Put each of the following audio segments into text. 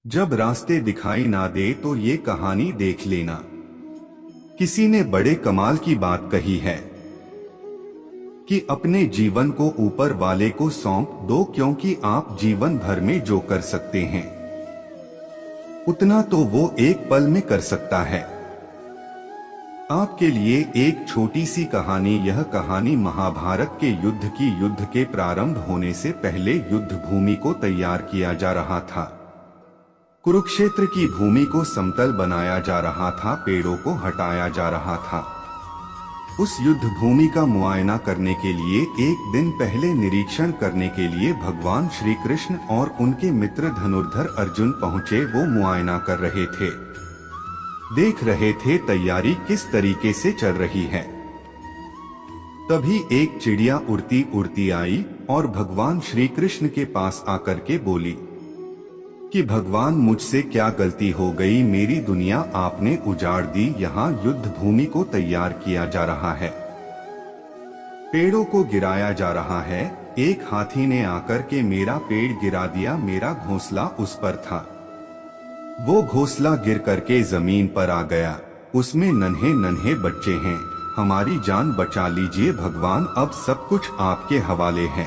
जब रास्ते दिखाई ना दे तो ये कहानी देख लेना। किसी ने बड़े कमाल की बात कही है कि अपने जीवन को ऊपर वाले को सौंप दो, क्योंकि आप जीवन भर में जो कर सकते हैं उतना तो वो एक पल में कर सकता है। आपके लिए एक छोटी सी कहानी। यह कहानी महाभारत के युद्ध के प्रारंभ होने से पहले युद्ध भूमि को तैयार किया जा रहा था। कुरुक्षेत्र की भूमि को समतल बनाया जा रहा था, पेड़ों को हटाया जा रहा था। उस युद्ध भूमि का मुआयना करने के लिए एक दिन पहले निरीक्षण करने के लिए भगवान श्री कृष्ण और उनके मित्र धनुर्धर अर्जुन पहुंचे। वो मुआयना कर रहे थे, देख रहे थे तैयारी किस तरीके से चल रही है। तभी एक चिड़िया उड़ती उड़ती आई और भगवान श्री कृष्ण के पास आकर के बोली कि भगवान, मुझसे क्या गलती हो गई, मेरी दुनिया आपने उजाड़ दी। यहाँ युद्ध भूमि को तैयार किया जा रहा है, पेड़ों को गिराया जा रहा है। एक हाथी ने आकर के मेरा पेड़ गिरा दिया, मेरा घोंसला उस पर था। वो घोंसला गिर करके जमीन पर आ गया, उसमें नन्हे नन्हे बच्चे हैं। हमारी जान बचा लीजिए भगवान, अब सब कुछ आपके हवाले है।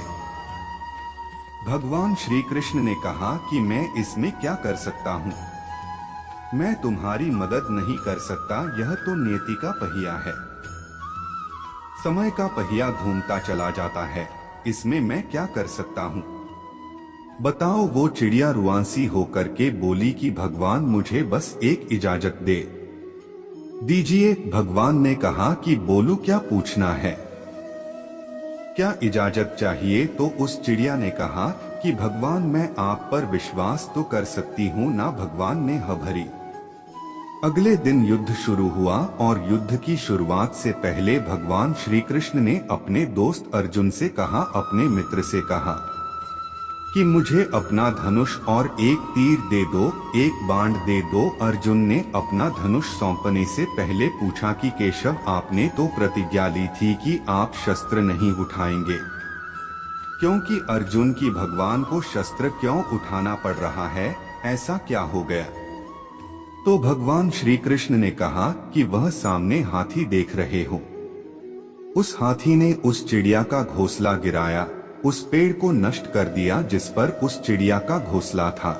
भगवान श्री कृष्ण ने कहा कि मैं इसमें क्या कर सकता हूँ, मैं तुम्हारी मदद नहीं कर सकता। यह तो नियति का पहिया है, समय का पहिया घूमता चला जाता है, इसमें मैं क्या कर सकता हूँ बताओ। वो चिड़िया रुआंसी होकर के बोली कि भगवान, मुझे बस एक इजाजत दे दीजिए। भगवान ने कहा कि बोलो, क्या पूछना है, क्या इजाजत चाहिए। तो उस चिड़िया ने कहा कि भगवान, मैं आप पर विश्वास तो कर सकती हूँ ना। भगवान ने हाँ भरी। अगले दिन युद्ध शुरू हुआ और युद्ध की शुरुआत से पहले भगवान श्री कृष्ण ने अपने दोस्त अर्जुन से कहा, अपने मित्र से कहा कि मुझे अपना धनुष और एक तीर दे दो, एक बाण दे दो। अर्जुन ने अपना धनुष सौंपने से पहले पूछा कि केशव, आपने तो प्रतिज्ञा ली थी कि आप शस्त्र नहीं उठाएंगे, क्योंकि अर्जुन की भगवान को शस्त्र क्यों उठाना पड़ रहा है, ऐसा क्या हो गया। तो भगवान श्री कृष्ण ने कहा कि वह सामने हाथी देख रहे हो, उस हाथी ने उस चिड़िया का घोंसला गिराया, उस पेड़ को नष्ट कर दिया जिस पर उस चिड़िया का घोंसला था।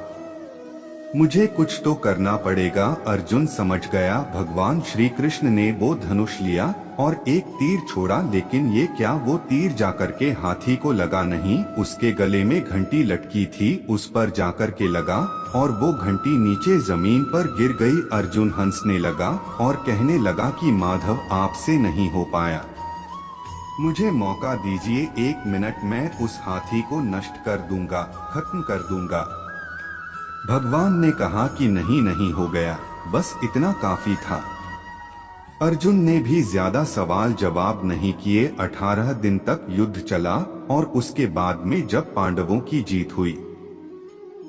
मुझे कुछ तो करना पड़ेगा। अर्जुन समझ गया। भगवान श्री कृष्ण ने वो धनुष लिया और एक तीर छोड़ा, लेकिन ये क्या, वो तीर जाकर के हाथी को लगा नहीं, उसके गले में घंटी लटकी थी, उस पर जाकर के लगा और वो घंटी नीचे जमीन पर गिर गई। अर्जुन हंसने लगा और कहने लगा कि माधव, आपसे नहीं हो पाया, मुझे मौका दीजिए, एक मिनट, मैं उस हाथी को नष्ट कर दूंगा, खत्म कर दूंगा। भगवान ने कहा कि नहीं नहीं हो गया, बस इतना काफी था। अर्जुन ने भी ज्यादा सवाल जवाब नहीं किए। 18 दिन तक युद्ध चला और उसके बाद में जब पांडवों की जीत हुई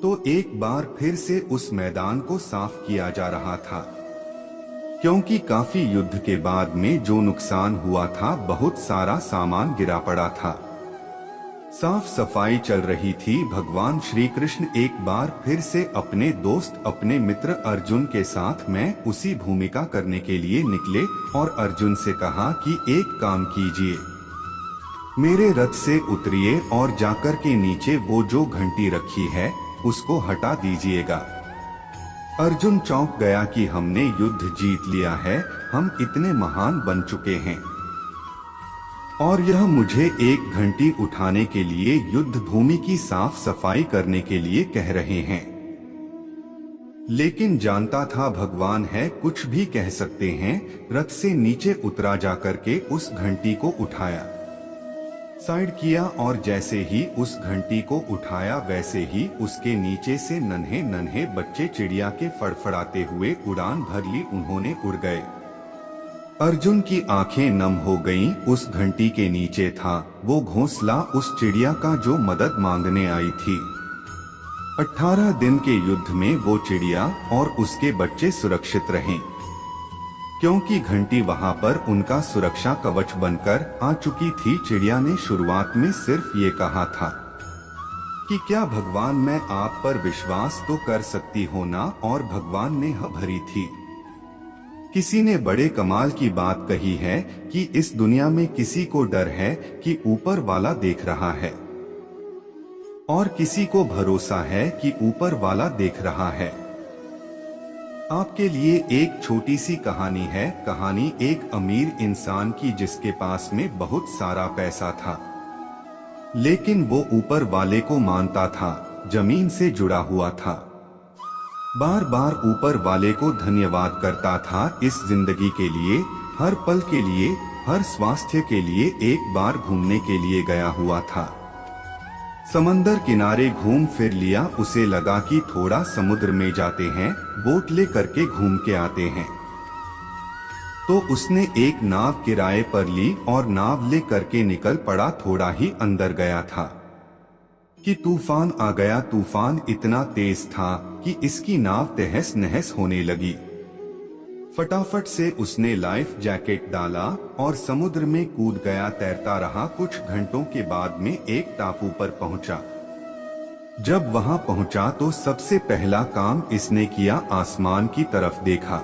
तो एक बार फिर से उस मैदान को साफ किया जा रहा था, क्योंकि काफी युद्ध के बाद में जो नुकसान हुआ था, बहुत सारा सामान गिरा पड़ा था, साफ सफाई चल रही थी। भगवान श्री कृष्ण एक बार फिर से अपने दोस्त, अपने मित्र अर्जुन के साथ में उसी भूमिका करने के लिए निकले और अर्जुन से कहा कि एक काम कीजिए, मेरे रथ से उतरिए और जाकर के नीचे वो जो घंटी रखी है उसको हटा दीजिएगा। अर्जुन चौंक गया कि हमने युद्ध जीत लिया है, हम इतने महान बन चुके हैं और यह मुझे एक घंटी उठाने के लिए, युद्ध भूमि की साफ सफाई करने के लिए कह रहे हैं। लेकिन जानता था भगवान है, कुछ भी कह सकते हैं। रथ से नीचे उतरा, जाकर के उस घंटी को उठाया, साइड किया और जैसे ही उस घंटी को उठाया वैसे ही उसके नीचे से नन्हे नन्हे बच्चे चिड़िया के फड़फड़ाते हुए उड़ान भर ली, उन्होंने उड़ गए। अर्जुन की आंखें नम हो गईं। उस घंटी के नीचे था वो घोंसला उस चिड़िया का जो मदद मांगने आई थी। 18 दिन के युद्ध में वो चिड़िया और उसके बच्चे सुरक्षित रहे, क्योंकि घंटी वहां पर उनका सुरक्षा कवच बनकर आ चुकी थी। चिड़िया ने शुरुआत में सिर्फ ये कहा था कि क्या भगवान मैं आप पर विश्वास तो कर सकती हो ना, और भगवान ने हाँ भरी थी। किसी ने बड़े कमाल की बात कही है कि इस दुनिया में किसी को डर है कि ऊपर वाला देख रहा है, और किसी को भरोसा है कि ऊपर वाला देख रहा है। आपके लिए एक छोटी सी कहानी है। कहानी एक अमीर इंसान की जिसके पास में बहुत सारा पैसा था, लेकिन वो ऊपर वाले को मानता था, जमीन से जुड़ा हुआ था। बार बार ऊपर वाले को धन्यवाद करता था इस जिंदगी के लिए, हर पल के लिए, हर स्वास्थ्य के लिए। एक बार घूमने के लिए गया हुआ था, समंदर किनारे घूम फिर लिया। उसे लगा कि थोड़ा समुद्र में जाते हैं, बोट ले करके घूम के आते हैं। तो उसने एक नाव किराए पर ली और नाव ले करके निकल पड़ा। थोड़ा ही अंदर गया था कि तूफान आ गया। तूफान इतना तेज था कि इसकी नाव तहस नहस होने लगी। फटाफट से उसने लाइफ जैकेट डाला और समुद्र में कूद गया। तैरता रहा। कुछ घंटों के बाद में एक टापू पर पहुंचा। जब वहां पहुंचा तो सबसे पहला काम इसने किया, आसमान की तरफ देखा,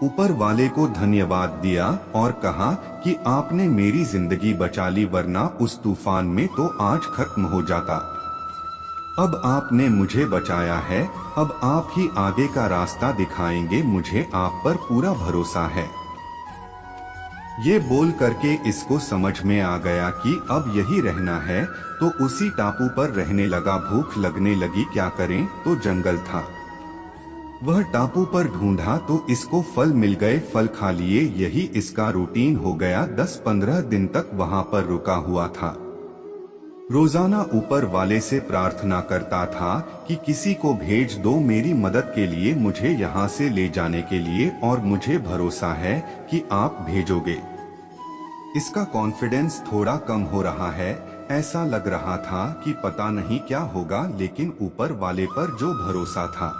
ऊपर वाले को धन्यवाद दिया और कहा कि आपने मेरी जिंदगी बचा ली, वरना उस तूफान में तो आज खत्म हो जाता। अब आपने मुझे बचाया है, अब आप ही आगे का रास्ता दिखाएंगे, मुझे आप पर पूरा भरोसा है। ये बोल करके इसको समझ में आ गया कि अब यही रहना है, तो उसी टापू पर रहने लगा। भूख लगने लगी, क्या करें, तो जंगल था। वह टापू पर ढूंढा तो इसको फल मिल गए, फल खा लिए। यही इसका रूटीन हो गया। 10-15 दिन तक वहां पर रुका हुआ था। रोजाना ऊपर वाले से प्रार्थना करता था कि किसी को भेज दो मेरी मदद के लिए, मुझे यहाँ से ले जाने के लिए, और मुझे भरोसा है कि आप भेजोगे। इसका कॉन्फिडेंस थोड़ा कम हो रहा है। ऐसा लग रहा था कि पता नहीं क्या होगा, लेकिन ऊपर वाले पर जो भरोसा था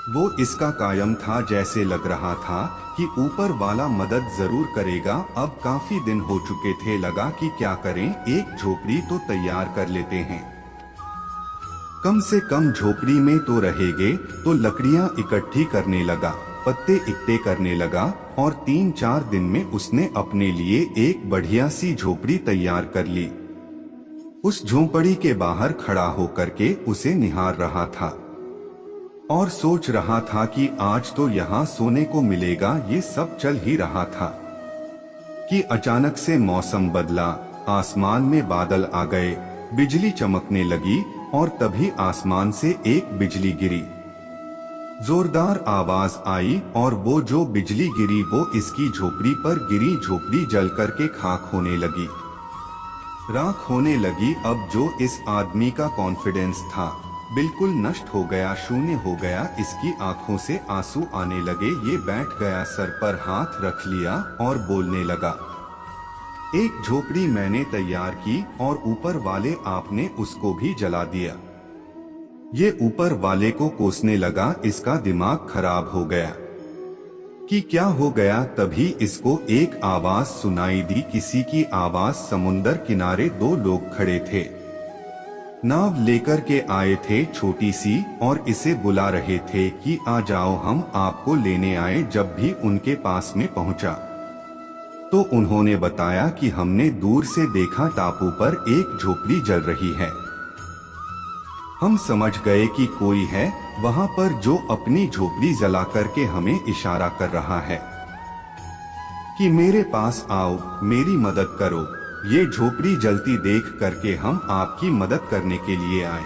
वो इसका कायम था। जैसे लग रहा था कि ऊपर वाला मदद जरूर करेगा। अब काफी दिन हो चुके थे, लगा कि क्या करें, एक झोपड़ी तो तैयार कर लेते हैं, कम से कम झोपड़ी में तो रहेंगे। तो लकड़ियां इकट्ठी करने लगा, पत्ते इकट्ठे करने लगा, और 3-4 दिन में उसने अपने लिए एक बढ़िया सी झोपड़ी तैयार कर ली। उस झोपड़ी के बाहर खड़ा होकर के उसे निहार रहा था और सोच रहा था कि आज तो यहाँ सोने को मिलेगा। ये सब चल ही रहा था कि अचानक से मौसम बदला, आसमान में बादल आ गए, बिजली चमकने लगी, और तभी आसमान से एक बिजली गिरी। जोरदार आवाज आई और वो जो बिजली गिरी वो इसकी झोपड़ी पर गिरी। झोपड़ी जल करके खाक होने लगी, राख होने लगी। अब जो इस आदमी का कॉन्फिडेंस था बिल्कुल नष्ट हो गया, शून्य हो गया। इसकी आंखों से आंसू आने लगे। ये बैठ गया, सर पर हाथ रख लिया और बोलने लगा, एक झोपड़ी मैंने तैयार की और ऊपर वाले आपने उसको भी जला दिया। ये ऊपर वाले को कोसने लगा। इसका दिमाग खराब हो गया कि क्या हो गया। तभी इसको एक आवाज सुनाई दी, किसी की आवाज। समुंदर किनारे 2 लोग खड़े थे, नाव लेकर के आए थे छोटी सी, और इसे बुला रहे थे कि आ जाओ, हम आपको लेने आए। जब भी उनके पास में पहुंचा तो उन्होंने बताया कि हमने दूर से देखा टापू पर एक झोपड़ी जल रही है। हम समझ गए कि कोई है वहां पर जो अपनी झोपड़ी जला करके हमें इशारा कर रहा है कि मेरे पास आओ, मेरी मदद करो। ये झोपड़ी जलती देख करके हम आपकी मदद करने के लिए आए।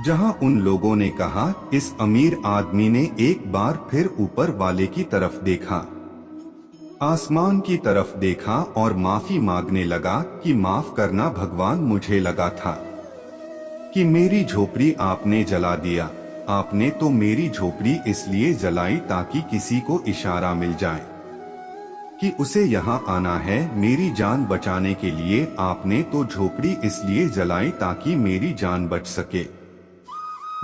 जहां उन लोगों ने कहा, इस अमीर आदमी ने एक बार फिर ऊपर वाले की तरफ देखा, आसमान की तरफ देखा और माफी मांगने लगा कि माफ करना भगवान, मुझे लगा था कि मेरी झोपड़ी आपने जला दिया। आपने तो मेरी झोपड़ी इसलिए जलाई ताकि किसी को इशारा मिल जाए कि उसे यहाँ आना है मेरी जान बचाने के लिए। आपने तो झोपड़ी इसलिए जलाई ताकि मेरी जान बच सके,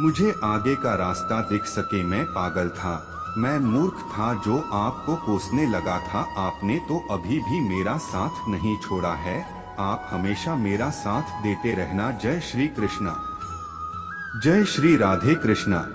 मुझे आगे का रास्ता दिख सके। मैं पागल था, मैं मूर्ख था जो आपको कोसने लगा था। आपने तो अभी भी मेरा साथ नहीं छोड़ा है। आप हमेशा मेरा साथ देते रहना। जय श्री कृष्णा। जय श्री राधे कृष्णा।